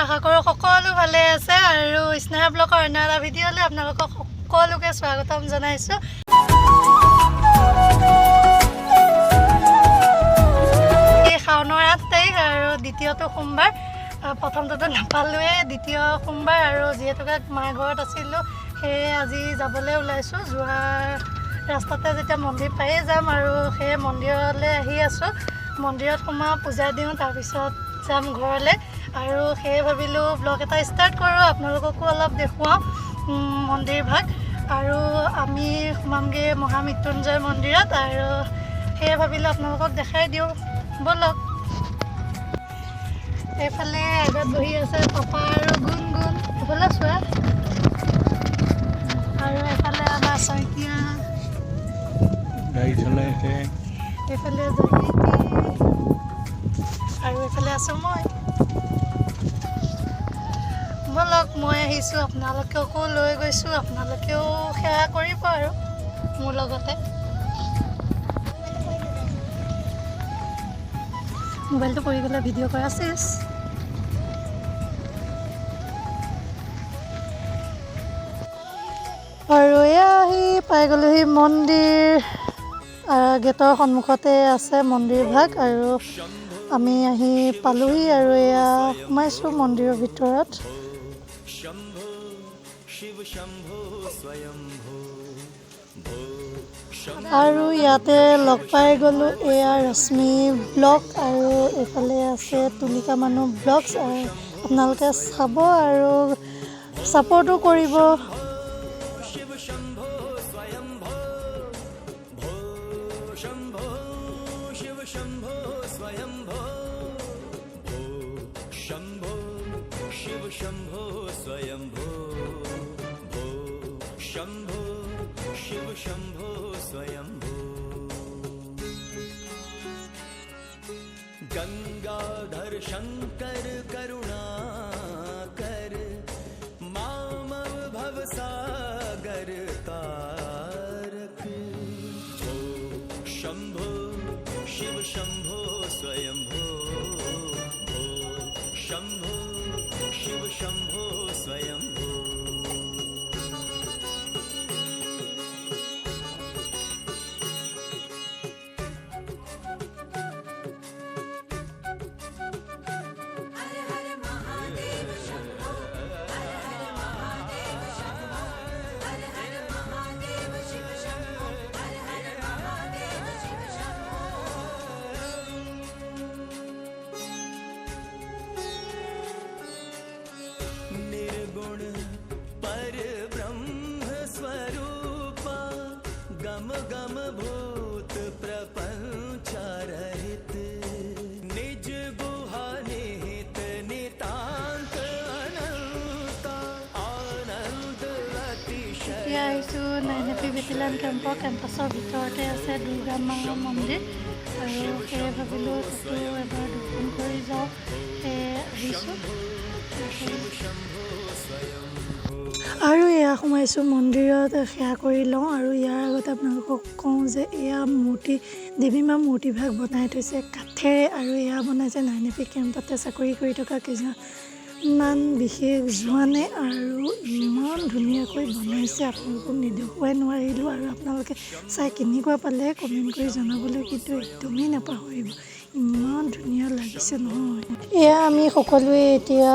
আশা কৰোঁ সকলো ভালে আছে আৰু স্নেহা ব্লগৰ অন্য এটা ভিডিঅ'লৈ আপোনালোকক সকলোকে স্বাগতম জনাইছোঁ। এই শাওনৰ 8 তাৰিখ আৰু দ্বিতীয়টো সোমবাৰ, প্ৰথমটোতো নাপালোৱে, দ্বিতীয় সোমবাৰ আৰু যিহেতুকে মাৰ ঘৰত আছিলোঁ সেয়ে আজি যাবলৈ ওলাইছোঁ। যোৱাৰ ৰাস্তাতে যেতিয়া মন্দিৰ পায়ে যাম আৰু সেই মন্দিৰলৈ আহি আছোঁ। মন্দিৰত সোমাওঁ, পূজা দিওঁ, তাৰপিছত যাম ঘৰলৈ আৰু সেয়ে ভাবিলোঁ ব্লগ এটা ষ্টাৰ্ট কৰোঁ, আপোনালোককো অলপ দেখুৱাওঁ মন্দিৰ ভাগ। আৰু আমি সোমামগৈ মহামৃত্যুঞ্জয় মন্দিৰত আৰু সেয়ে ভাবিলোঁ আপোনালোকক দেখাই দিওঁ, ব'লক। এইফালে আগত বহি আছে পাপা আৰু গুণগুণ, এইফালে চোৱা। আৰু এইফালে আমাৰ শইকীয়া গাড়ী চলাইছে, এইফালে আৰু এইফালে আছোঁ মই। ব'লক, মই আহিছোঁ, আপোনালোকেও লৈ গৈছোঁ, আপোনালোকেও সেৱা কৰিব আৰু মোৰ লগতে। মোবাইলটো পৰি গ'লে ভিডিঅ' কৰা চেছ। আৰু এয়া আহি পাই গ'লোহি মন্দিৰ, গেটৰ সন্মুখতে আছে মন্দিৰ ভাগ আৰু আমি আহি পালোহি আৰু এয়া সোমাইছোঁ মন্দিৰৰ ভিতৰত। আৰু ইয়াতে লগ পাই গ'লোঁ, এয়া ৰশ্মি ব্লগ আৰু এইফালে আছে তুলিকা মানুহ ব্লগছ। আপোনালোকে চাব আৰু ছাপৰ্টো কৰিব। शंभो स्वयंभो भो शंभो शिव शंभो स्वयंभो गंगाधर शंकर करुणाकर मामव भवसागर तारक भो शंभो शिव शंभो स्वयंभो भो शंभो शिव शंभो स्वयंभो गम गम भूत प्रपंचारहित निज गुहा निहित नितांत अनंत आनंद अतिशय। এতিয়া আহিছোঁ নাইনেপি বেটেলিয়ান কেম্পাছৰ ভিতৰতে আছে দুৰ্গা মা মন্দিৰ আৰু সেয়ে ভাবিলোঁ তাতো এবাৰ দৰ্শন কৰি যাওঁ, সেয়ে আহিছোঁ। আৰু এয়া সোমাইছোঁ মন্দিৰত, সেৱা কৰি লওঁ আৰু ইয়াৰ আগতে আপোনালোকক কওঁ যে এয়া মূৰ্তি, দেৱী মা মূৰ্তিভাগ বনাই থৈছে কাঠেৰে আৰু এয়া বনাইছে নাইনেপি কেম্পতে চাকৰি কৰি থকা কেইজনমান বিশেষ জোৱানে আৰু ইমান ধুনীয়াকৈ বনাইছে, আপোনালোকক নেদেখুৱাই নোৱাৰিলোঁ। আৰু আপোনালোকে চাই কেনেকুৱা পালে কমেণ্ট কৰি জনাবলৈ কিন্তু একদমেই নাপাহৰিব, ইমান ধুনীয়া লাগিছে নহয়। এয়া আমি সকলোৱে এতিয়া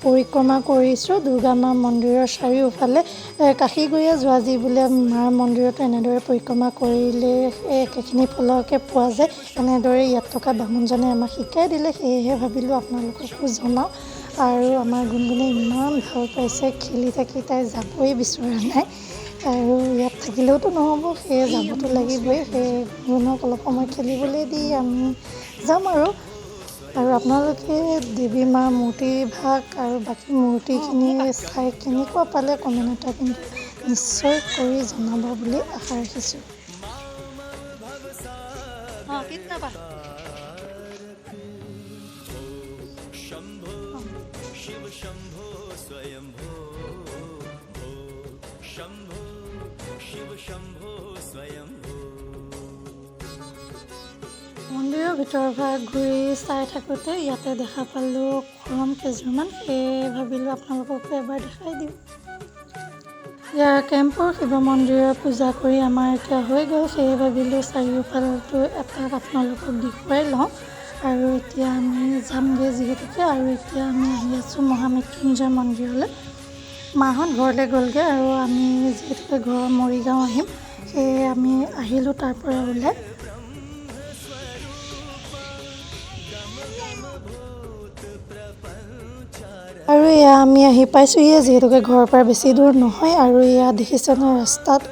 পৰিক্ৰমা কৰিছোঁ দুৰ্গা মা মন্দিৰৰ চাৰিওফালে। কাশীগৈয়া যোৱা যি বোলে মাৰ মন্দিৰতো এনেদৰে পৰিক্ৰমা কৰিলে একেখিনি ফলকে পোৱা যায়, এনেদৰে ইয়াত থকা বামুণজনে আমাক শিকাই দিলে, সেয়েহে ভাবিলোঁ আপোনালোককো জনাওঁ। আৰু আমাৰ গুণগুণে ইমান ভাল পাইছে খেলি থাকি, তাই যাবই বিচৰা নাই আৰু ইয়াত থাকিলেওতো নহ'ব, সেয়ে যাবতো লাগিবই। সেই গুণক অলপ সময় খেলিবলৈ দি আমি যাম আৰু আপোনালোকে দেৱী মাৰ মূৰ্তি ভাগ আৰু বাকী মূৰ্তিখিনি চাই কেনেকুৱা পালে কমেণ্ট এটা কিন্তু নিশ্চয় কৰি জনাব বুলি আশা ৰাখিছোঁ। शिव शंभो स्वयंभो भो शंभो शिव शंभो स्वयंभो। মন্দিৰৰ ভিতৰ ভাগ ঘূৰি চাই থাকোঁতে ইয়াতে দেখা পালোঁ খৰম কেইযোৰমান, সেয়ে ভাবিলোঁ আপোনালোককো এবাৰ দেখাই দিওঁ। ইয়াৰ কেম্পৰ শিৱ মন্দিৰৰ পূজা কৰি আমাৰ এতিয়া হৈ গ'ল, সেয়ে ভাবিলোঁ চাৰিওফালটো এপাক আপোনালোকক দেখুৱাই লওঁ। আৰু এতিয়া আমি যামগৈ যিহেতুকে, আৰু এতিয়া আমি আহি আছোঁ মহামৃত্যুঞ্জয় মন্দিৰলৈ। মাহঁত ঘৰলৈ গ'লগৈ আৰু আমি যিহেতুকে ঘৰৰ মৰিগাঁও আহিম, সেয়ে আমি আহিলোঁ তাৰ পৰা ওলাই। আৰু এয়া আমি আহি পাইছোঁহিয়ে, যিহেতুকে ঘৰৰ পৰা বেছি দূৰ নহয়। আৰু এয়া দেখিছেনে ৰাস্তাত,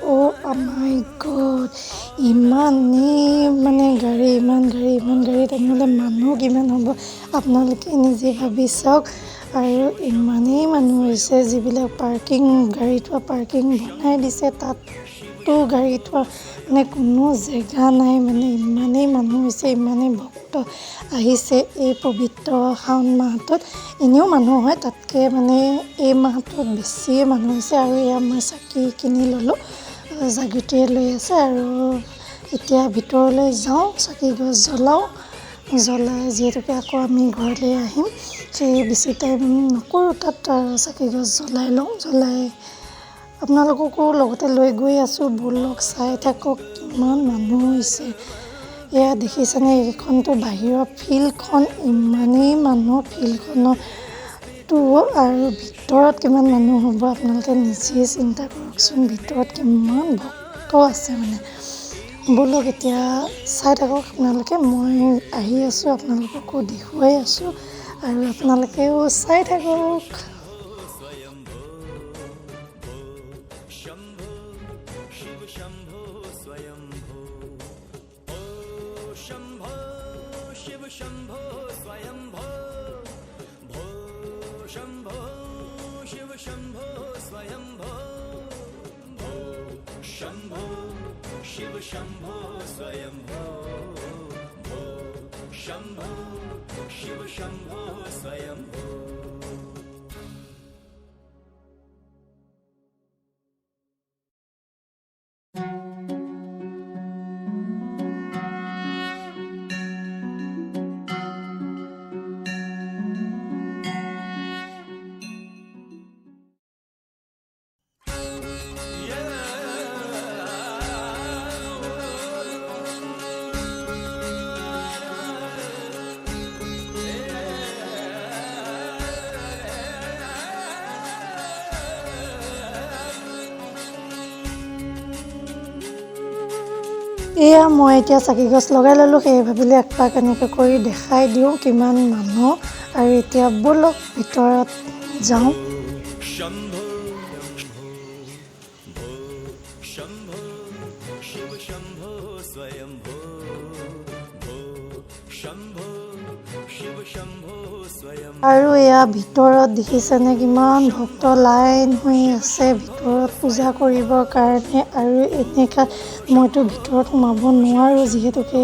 মাই গড, ইমানেই গাড়ী, ইমান গাড়ী, তেনেহ'লে মানুহ কিমান হ'ব আপোনালোকে নিজে ভাবি চাওক। আৰু ইমানেই মানুহ হৈছে, যিবিলাক গাড়ী থোৱা পাৰ্কিং বনাই দিছে, তাতো গাড়ী থোৱা কোনো জেগা নাই। ইমানেই মানুহ হৈছে, ইমানেই ভক্ত আহিছে এই পবিত্ৰ শাওণ মাহটোত। এনেও মানুহ হয়, তাতকৈ এই মাহটোত বেছিয়ে মানুহ হৈছে। আৰু এয়া মই চাকি কিনি ল'লোঁ, জাগৃতিয়ে লৈ আছে। আৰু এতিয়া ভিতৰলৈ যাওঁ, চাকি গছ জ্বলাই যিহেতুকে আকৌ আমি ঘৰলৈ আহিম, সেয়ে বেছি টাইম নকৰোঁ, তাত চাকি গছ জ্বলাই লওঁ। আপোনালোককো লগতে লৈ গৈ আছোঁ, ব'লক চাই থাকক কিমান মানুহ হৈছে। এয়া দেখিছেনে, এইখনতো বাহিৰৰ ফিল্ডখন, ইমানেই মানুহ ফিল্ডখনতো, আৰু ভিতৰত কিমান মানুহ হ'ব আপোনালোকে নিজেই চিন্তা কৰকচোন, ভিতৰত কিমান ভক্ত আছে ব'লক এতিয়া চাই থাকক আপোনালোকে। মই আহি আছোঁ, আপোনালোককো দেখুৱাই আছোঁ, আৰু আপোনালোকেও চাই থাকক। शिव शंभो स्वयंभो, भो शंभो शिव शंभो स्वयंभो। এয়া মই এতিয়া চাকি গছ লগাই ল'লোঁ, সেয়ে ভাবিলোঁ একপাক এনেকৈ কৰি দেখাই দিওঁ কিমান মানুহ। আৰু এতিয়া ব'লক ভিতৰত যাওঁ। আৰু এয়া ভিতৰত দেখিছেনে কিমান ভক্ত লাইন হৈ আছে ভিতৰত পূজা কৰিবৰ কাৰণে। আৰু এনেকা মইতো ভিতৰত সোমাব নোৱাৰোঁ, যিহেতুকে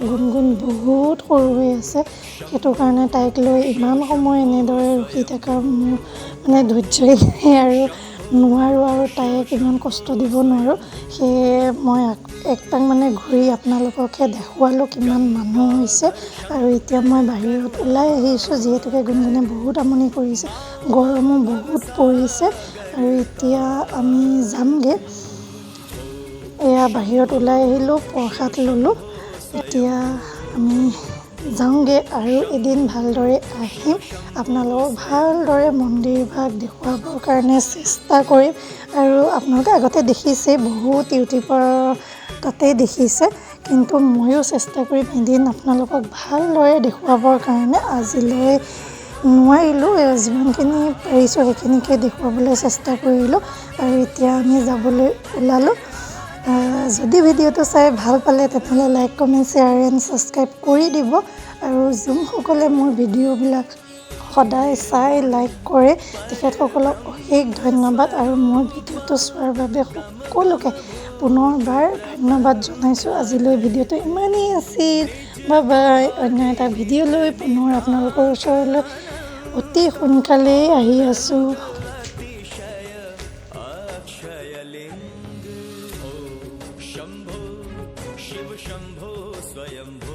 গুণগুণ বহুত সৰু হৈ আছে, সেইটো কাৰণে তাইক লৈ ইমান সময় এনেদৰে ৰখি থকাৰ মোৰ ধৈৰ্যই নাই আৰু নোৱাৰোঁ, আৰু তাইক ইমান কষ্ট দিব নোৱাৰোঁ। সেয়ে মই একপাক ঘূৰি আপোনালোককহে দেখুৱালোঁ কিমান মানুহ হৈছে। আৰু এতিয়া মই বাহিৰত ওলাই আহিছোঁ, যিহেতুকে গুণগুণে বহুত আমনি কৰিছে, গৰমো বহুত পৰিছে। আৰু এতিয়া আমি যামগৈ। এয়া বাহিৰত ওলাই আহিলোঁ, প্ৰসাদ ল'লোঁ, এতিয়া আমি যাওঁগৈ। আৰু এদিন ভালদৰে আহিম, আপোনালোকক ভালদৰে মন্দিৰভাগ দেখুৱাবৰ কাৰণে চেষ্টা কৰিম। আৰু আপোনালোকে আগতে দেখিছে, বহুত ইউটিউবৰ তাতেই দেখিছে, কিন্তু ময়ো চেষ্টা কৰিম এদিন আপোনালোকক ভালদৰে দেখুৱাবৰ কাৰণে। আজিলৈ নোৱাৰিলোঁ, যিমানখিনি পাৰিছোঁ সেইখিনিকে দেখুৱাবলৈ চেষ্টা কৰিলোঁ। আৰু এতিয়া আমি যাবলৈ ওলালোঁ। যদি ভিডিঅ'টো চাই ভাল পালে তেনেহ'লে like, comment, share and subscribe কৰি দিব। আৰু যোনসকলে মোৰ ভিডিঅ'বিলাক সদায় চাই লাইক কৰে, তেখেতসকলক অশেষ ধন্যবাদ। আৰু মোৰ ভিডিঅ'টো চোৱাৰ বাবে সকলোকে পুনৰবাৰ ধন্যবাদ জনাইছোঁ। আজিলৈ ভিডিঅ'টো ইমানেই আছিল, বাই বাই। অন্য এটা ভিডিঅ' লৈ পুনৰ আপোনালোকৰ ওচৰলৈ অতি সোনকালেই আহি আছোঁ। शंभो शिव शंभो स्वयंभो।